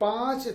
5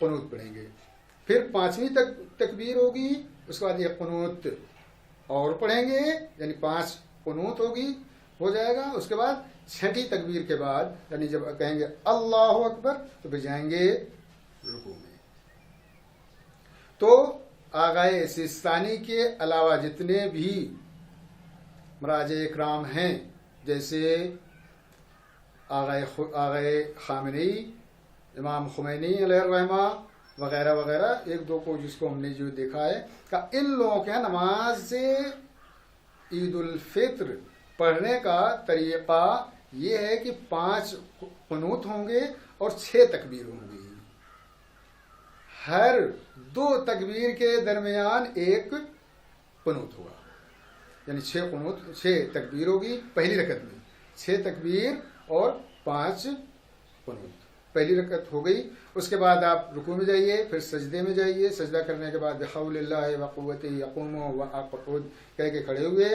قنوت پڑھیں گے. پھر 5ویں تکبیر ہوگی، اس کے بعد ایک قنوت اور پڑھیں گے، یعنی 5 قنوت ہوگی، ہو جائے گا. اس کے بعد 6ٹھی تکبیر کے بعد یعنی جب کہیں گے اللہ اکبر تو پھر جائیں گے رکوع میں. تو آغائے سیستانی کے علاوہ جتنے بھی مراجع اکرام ہیں، جیسے آغائے خامنئی، امام خمینی علیہ الرحمہ وغیرہ وغیرہ، ایک دو کو جس کو ہم نے جو دیکھا ہے کہ ان لوگوں کے نماز عید الفطر پڑھنے کا طریقہ یہ ہے کہ 5 قنوت ہوں گے اور 6 تکبیر ہوں گی. ہر 2 تکبیر کے درمیان ایک قنوت ہوگا، یعنی 6 تکبیر ہوگی پہلی رکعت میں، 6 تکبیر اور 5 قنوت. پہلی رکعت ہو گئی. اس کے بعد آپ رکوع میں جائیے، پھر سجدے میں جائیے. سجدہ کرنے کے بعد بحول اللہ وقوتہ یقوم واقعد کہہ کے کھڑے ہوئے.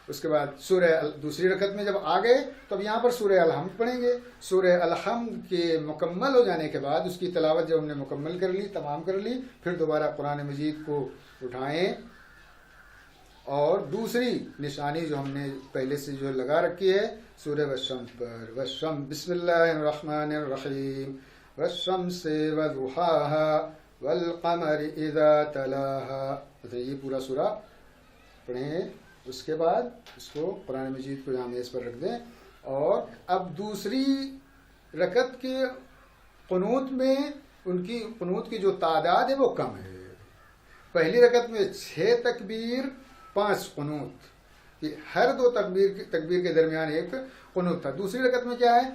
اس کے بعد سورہ دوسری رکعت میں جب آ گئے تو اب یہاں پر سورہ الحمد پڑھیں گے. سورہ الحمد کے مکمل ہو جانے کے بعد اس کی تلاوت جب ہم نے مکمل کر لی، تمام کر لی، پھر دوبارہ قرآن مجید کو اٹھائیں اور دوسری نشانی جو ہم نے پہلے سے جو لگا رکھی ہے سورہ والشمس پر، والشمس بسم اللہ الرحمن الرحیم والشمس وضحاها والقمر اذا تلاها. یہ پورا سورہ پڑھیں. اس کے بعد اس کو قرآن مجید کو یہاں میز پر رکھ دیں. اور اب دوسری رکعت کے قنوت میں ان کی قنوت کی جو تعداد ہے وہ کم ہے. پہلی رکعت میں 6 تکبیر 5 قنوت، کہ ہر 2 تکبیر کے درمیان ایک قنوت تھا. دوسری رکعت میں کیا ہے؟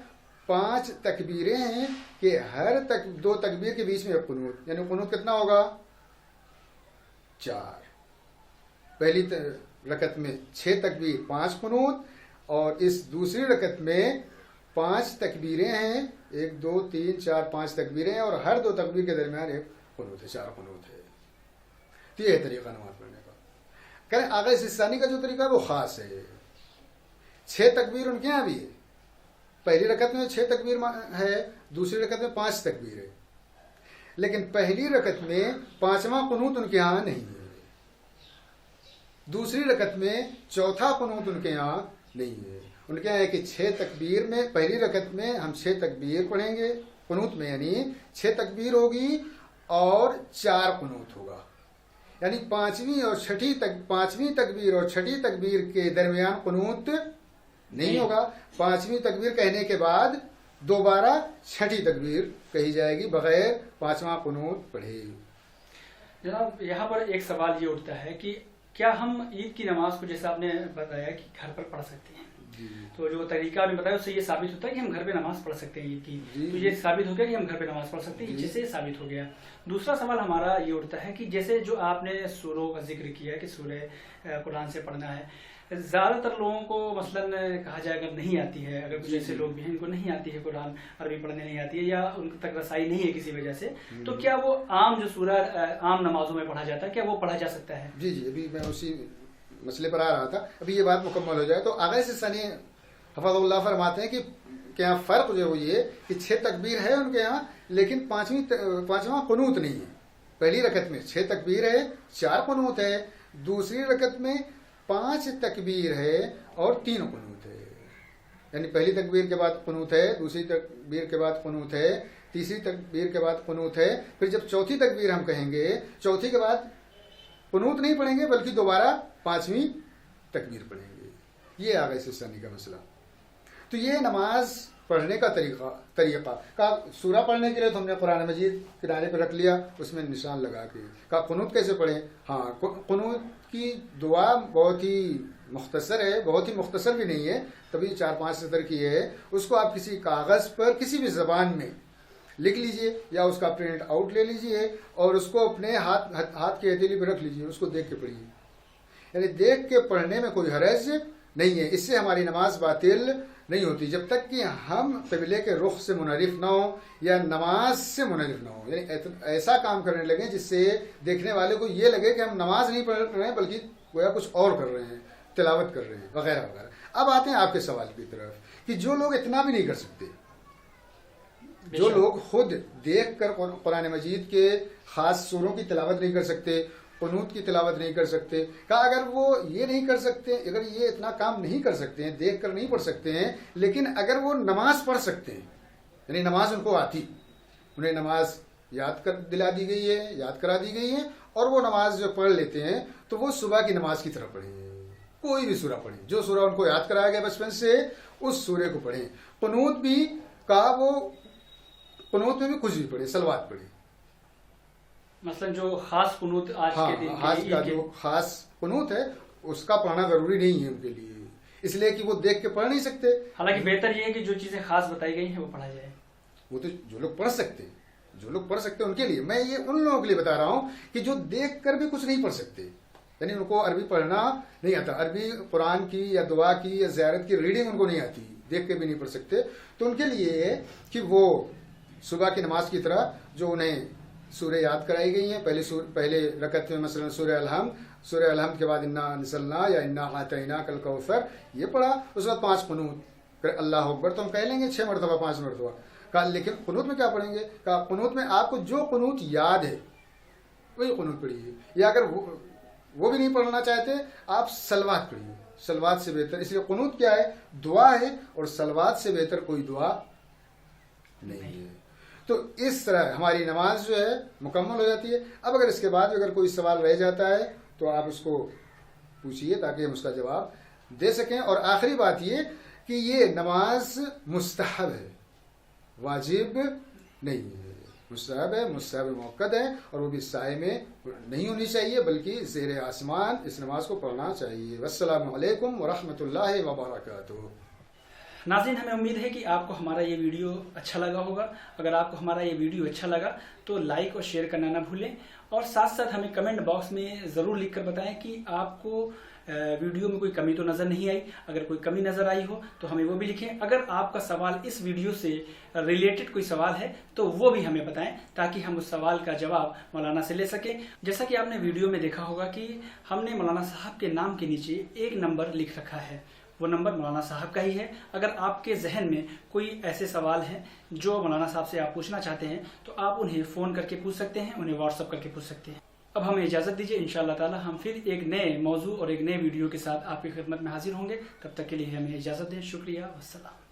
5 تکبیریں ہیں کہ ہر 2 تکبیر کے بیچ میں ایک قنوت، یعنی قنوت کتنا ہوگا؟ 4. پہلی رکعت میں 6 تکبیر 5 قنوت، اور اس دوسری رکعت میں 5 تکبیریں ہیں، 1 2 3 4 5 تکبیریں ہیں، اور ہر 2 تکبیر کے درمیان ایک قنوت ہے، 4 قنوت ہے. تو یہ طریقہ نماز پڑھنے کا. کہیں آغائے سیستانی کا جو طریقہ ہے وہ خاص ہے. 6 تکبیر ان کے یہاں بھی ہے. پہلی رکعت میں 6 تکبیر ہے، دوسری رکعت میں 5 تکبیر ہے، لیکن پہلی رکعت میں 5واں قنوت ان کے یہاں نہیں ہے. دوسری رکعت میں 4تھا قنوت ان کے یہاں نہیں ہے. ان کے یہاں ہے کہ 6 تکبیر میں پہلی رکعت میں ہم 6 تکبیر پڑھیں گے قنوت میں، یعنی 6 تکبیر ہوگی اور 4 قنوت ہوگا. یعنی 5ویں تکبیر اور 6ٹھی تکبیر کے درمیان قنوت نہیں ہوگا. 5ویں تکبیر کہنے کے بعد دوبارہ 6ٹھی تکبیر کہی جائے گی بغیر 5واں قنوت پڑھے. جناب یہاں پر ایک سوال یہ اٹھتا ہے کہ کیا ہم عید کی نماز کو جیسا آپ نے بتایا کہ گھر پر پڑھ سکتے ہیں؟ تو جو طریقہ آپ نے بتایا اس سے یہ ثابت ہوتا ہے کہ ہم گھر پہ نماز پڑھ سکتے ہیں عید کی. تو یہ ثابت ہو گیا کہ ہم گھر پہ نماز پڑھ سکتے ہیں، جسے ثابت ہو گیا. دوسرا سوال ہمارا یہ اٹھتا ہے کہ جیسے جو آپ نے سوروں کا ذکر کیا کہ سورہ قرآن سے پڑھنا ہے، زیادہ تر لوگوں کو مثلاً کہا جائے اگر نہیں آتی ہے، اگر کچھ ایسے لوگ بھی ہیں ان کو نہیں آتی ہے قرآن، عربی پڑھنے نہیں آتی ہے یا ان تک رسائی نہیں ہے کسی وجہ سے، تو کیا وہ عام جو سورہ عام نمازوں میں پڑھا جاتا ہے کیا وہ پڑھا جا سکتا ہے؟ جی ابھی میں اسی مسئلے پر آ رہا تھا. ابھی یہ بات مکمل ہو جائے تو آغائے سیستانی حفظ اللہ فرماتے ہیں کہ یہاں فرق جو یہ کہ 6 تکبیر ہے ان کے یہاں، لیکن 5واں قنوت نہیں ہے. پہلی رکعت میں 6 تکبیر ہے، 4 قنوت ہے. دوسری رکعت میں 5 تکبیر ہے اور 3 قنوت ہے. یعنی پہلی تکبیر کے بعد قنوت ہے، دوسری تکبیر کے بعد قنوت ہے، تیسری تکبیر کے بعد قنوت ہے. پھر جب چوتھی تکبیر ہم کہیں گے، چوتھی کے بعد قنوت نہیں پڑھیں گے بلکہ دوبارہ 5ویں تکبیر پڑھیں گے. یہ آغائے سیستانی کا مسئلہ. تو یہ نماز پڑھنے کا طریقہ کا. سورہ پڑھنے کے لیے تو ہم نے قرآن مجید کنارے پہ رکھ لیا، اس میں نشان لگا کے کہا قنوت کیسے پڑھیں. ہاں قنوت کی دعا بہت ہی مختصر ہے، بہت ہی مختصر بھی نہیں ہے، تبھی 4-5 سطر کی ہے. اس کو آپ کسی کاغذ پر کسی بھی زبان میں لکھ لیجئے یا اس کا پرنٹ آؤٹ لے لیجئے اور اس کو اپنے ہاتھ کی ہتھیلی پہ رکھ لیجئے، اس کو دیکھ کے پڑھیے. یعنی دیکھ کے پڑھنے میں کوئی حرج نہیں ہے. اس سے ہماری نماز باطل نہیں ہوتی جب تک کہ ہم قبلے کے رخ سے منحرف نہ ہوں یا نماز سے منحرف نہ ہوں. یعنی ایسا کام کرنے لگیں جس سے دیکھنے والے کو یہ لگے کہ ہم نماز نہیں پڑھ رہے ہیں بلکہ گویا کچھ اور کر رہے ہیں، تلاوت کر رہے ہیں وغیرہ وغیرہ. اب آتے ہیں آپ کے سوال کی طرف کہ جو لوگ اتنا بھی نہیں کر سکتے، جو لوگ خود دیکھ کر قرآن مجید کے خاص سوروں کی تلاوت نہیں کر سکتے، قنوت کی تلاوت نہیں کر سکتے، کہا اگر وہ یہ نہیں کر سکتے، اگر یہ اتنا کام نہیں کر سکتے ہیں، دیکھ کر نہیں پڑھ سکتے ہیں، لیکن اگر وہ نماز پڑھ سکتے ہیں، یعنی نماز ان کو آتی، انہیں نماز یاد کر دلا دی گئی ہے، یاد کرا دی گئی ہے، اور وہ نماز جو پڑھ لیتے ہیں تو وہ صبح کی نماز کی طرح پڑھیں، کوئی بھی سورہ پڑھیں، جو سورہ ان کو یاد کرایا گیا بچپن سے اس سورے کو پڑھیں۔ قنوت بھی کہا وہ قنوت میں بھی کچھ بھی پڑھیں، صلوات پڑھیں، مثلا جو خاص قنوت آج کے دن آج کا جو خاص قنوت ہے اس کا پڑھنا ضروری نہیں ہے ان کے لیے، اس لیے کہ وہ دیکھ کے پڑھ نہیں سکتے۔ حالانکہ بہتر یہ ہے کہ جو چیزیں خاص بتائی گئی ہیں وہ پڑھا جائے۔ وہ تو جو لوگ پڑھ سکتے ہیں، جو لوگ پڑھ سکتے ہیں ان کے لیے، میں یہ ان لوگوں کے لیے بتا رہا ہوں کہ جو دیکھ کر بھی کچھ نہیں پڑھ سکتے، یعنی ان کو عربی پڑھنا نہیں آتا، عربی قرآن کی یا دعا کی یا زیارت کی ریڈنگ ان کو نہیں آتی، دیکھ کے بھی نہیں پڑھ سکتے، تو ان کے لیے یہ ہے کہ وہ صبح کی نماز کی طرح جو انہیں سورہ یاد کرائی گئی ہیں، پہلے رکعت میں مثلا سورہ الحمد کے بعد انا انزلنا یا انا اعطیناک الکوثر یہ پڑھا، اس کے بعد 5 قنوت، پھر اللہ اکبر تو ہم کہہ لیں گے 6 مرتبہ 5 مرتبہ، کہا لیکن قنوت میں کیا پڑھیں گے؟ کہا قنوت میں آپ کو جو قنوت یاد ہے وہی قنوت پڑھیے، یا اگر وہ بھی نہیں پڑھنا چاہتے آپ صلوات پڑھیے، صلوات سے بہتر، اس لیے قنوت کیا ہے؟ دعا ہے، اور صلوات سے بہتر کوئی دعا نہیں ہے۔ تو اس طرح ہماری نماز جو ہے مکمل ہو جاتی ہے۔ اب اگر اس کے بعد اگر کوئی سوال رہ جاتا ہے تو آپ اس کو پوچھیے تاکہ ہم اس کا جواب دے سکیں۔ اور آخری بات یہ کہ یہ نماز مستحب ہے، واجب نہیں ہے، مستحب ہے، مستحب مؤکد ہے، اور وہ بھی سائے میں نہیں ہونی چاہیے بلکہ زیر آسمان اس نماز کو پڑھنا چاہیے۔ والسلام علیکم ورحمۃ اللہ وبرکاتہ۔ ناظرین، ہمیں امید ہے کہ آپ کو ہمارا یہ ویڈیو اچھا لگا ہوگا۔ اگر آپ کو ہمارا یہ ویڈیو اچھا لگا تو لائک اور شیئر کرنا نہ بھولیں، اور ساتھ ساتھ ہمیں کمنٹ باکس میں ضرور لکھ کر بتائیں کہ آپ کو ویڈیو میں کوئی کمی تو نظر نہیں آئی۔ اگر کوئی کمی نظر آئی ہو تو ہمیں وہ بھی لکھیں۔ اگر آپ کا سوال اس ویڈیو سے ریلیٹڈ کوئی سوال ہے تو وہ بھی ہمیں بتائیں تاکہ ہم اس سوال کا جواب مولانا سے لے سکیں۔ جیسا کہ آپ نے ویڈیو میں دیکھا ہوگا کہ ہم نے مولانا صاحب کے نام کے نیچے ایک نمبر لکھ رکھا ہے، وہ نمبر مولانا صاحب کا ہی ہے۔ اگر آپ کے ذہن میں کوئی ایسے سوال ہیں جو مولانا صاحب سے آپ پوچھنا چاہتے ہیں تو آپ انہیں فون کر کے پوچھ سکتے ہیں، انہیں واٹس ایپ کر کے پوچھ سکتے ہیں۔ اب ہمیں اجازت دیجیے، انشاءاللہ تعالی ہم پھر ایک نئے موضوع اور ایک نئے ویڈیو کے ساتھ آپ کی خدمت میں حاضر ہوں گے۔ تب تک کے لیے ہمیں اجازت دیں، شکریہ، والسلام۔